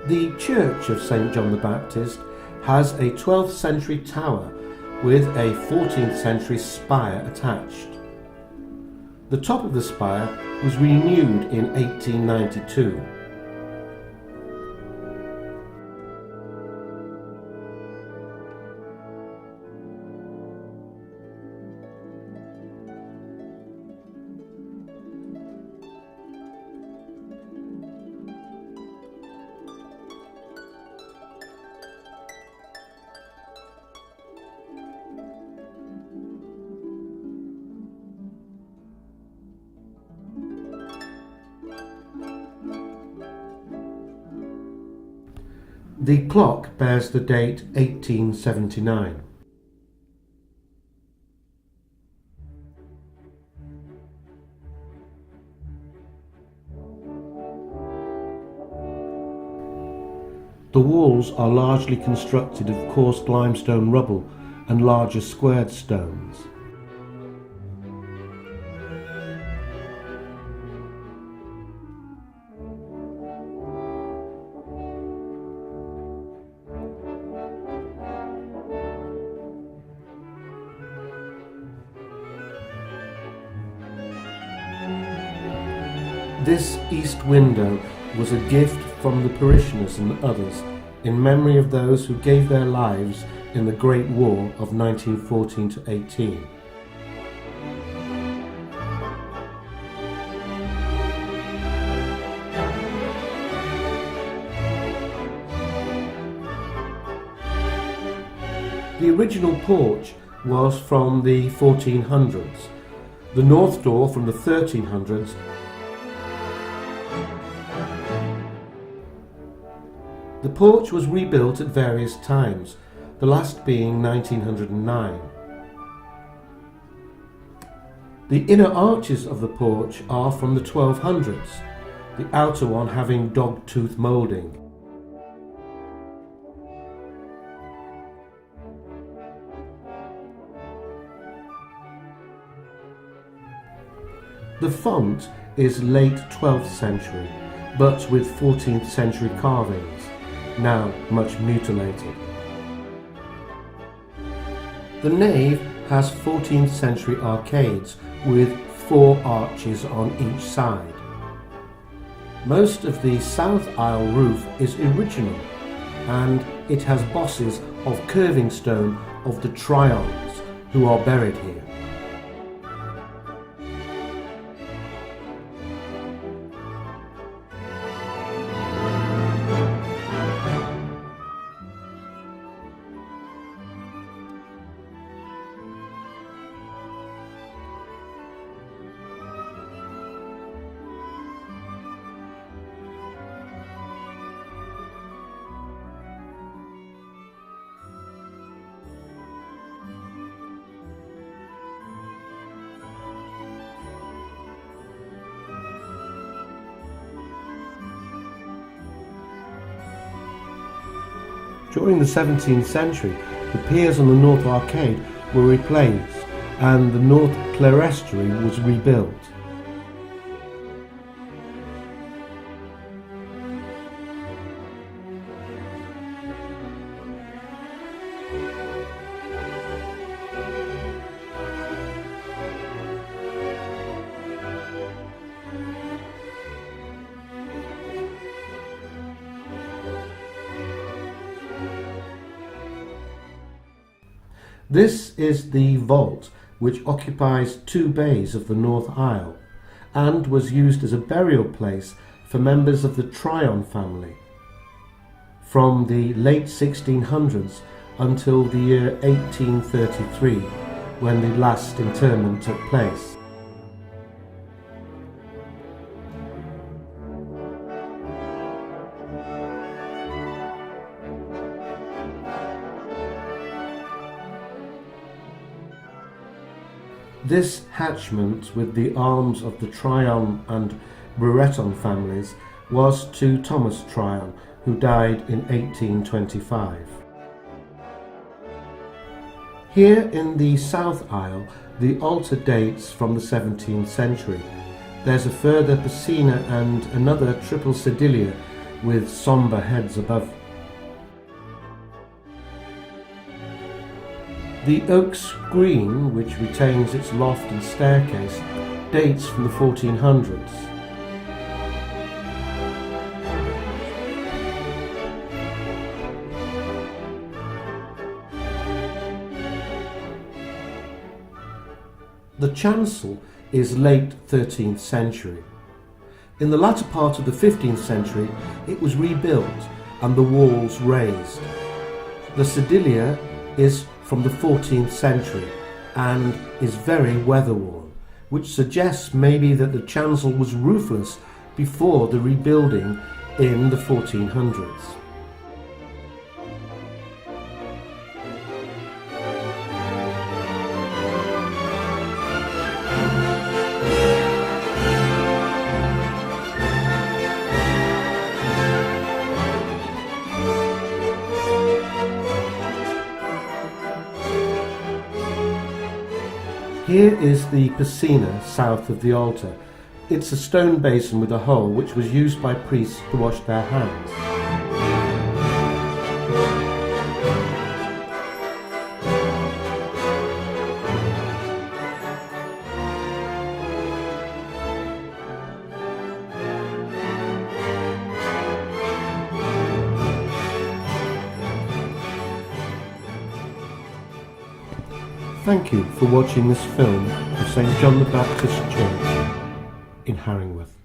The Church of St John the Baptist has a 12th century tower with a 14th century spire attached. The top of the spire was renewed in 1892. The clock bears the date 1879. The walls are largely constructed of coarse limestone rubble and larger squared stones. This east window was a gift from the parishioners and others in memory of those who gave their lives in the Great War of 1914 to 18. The original porch was from the 1400s, the north door from the 1300s, The porch was rebuilt at various times, the last being 1909. The inner arches of the porch are from the 1200s, the outer one having dog-tooth moulding. The font is late 12th century, but with 14th century carvings, now much mutilated. The nave has 14th century arcades with 4 arches on each side. Most of the south aisle roof is original, and it has bosses of curving stone of the Tryons who are buried here. During the 17th century, the piers on the north arcade were replaced and the north clerestory was rebuilt. This is the vault which occupies 2 bays of the north aisle and was used as a burial place for members of the Tryon family from the late 1600s until the year 1833, when the last interment took place. This hatchment with the arms of the Tryon and Brereton families was to Thomas Tryon, who died in 1825. Here in the south aisle, the altar dates from the 17th century. There's a further piscina and another triple sedilia with sombre heads above. The oak screen, which retains its loft and staircase, dates from the 1400s. The chancel is late 13th century. In the latter part of the 15th century it was rebuilt and the walls raised. The sedilia is from the 14th century and is very weather-worn, which suggests maybe that the chancel was roofless before the rebuilding in the 1400s. Here is the piscina south of the altar. It's a stone basin with a hole which was used by priests to wash their hands. Thank you for watching this film of St John the Baptist Church in Harringworth.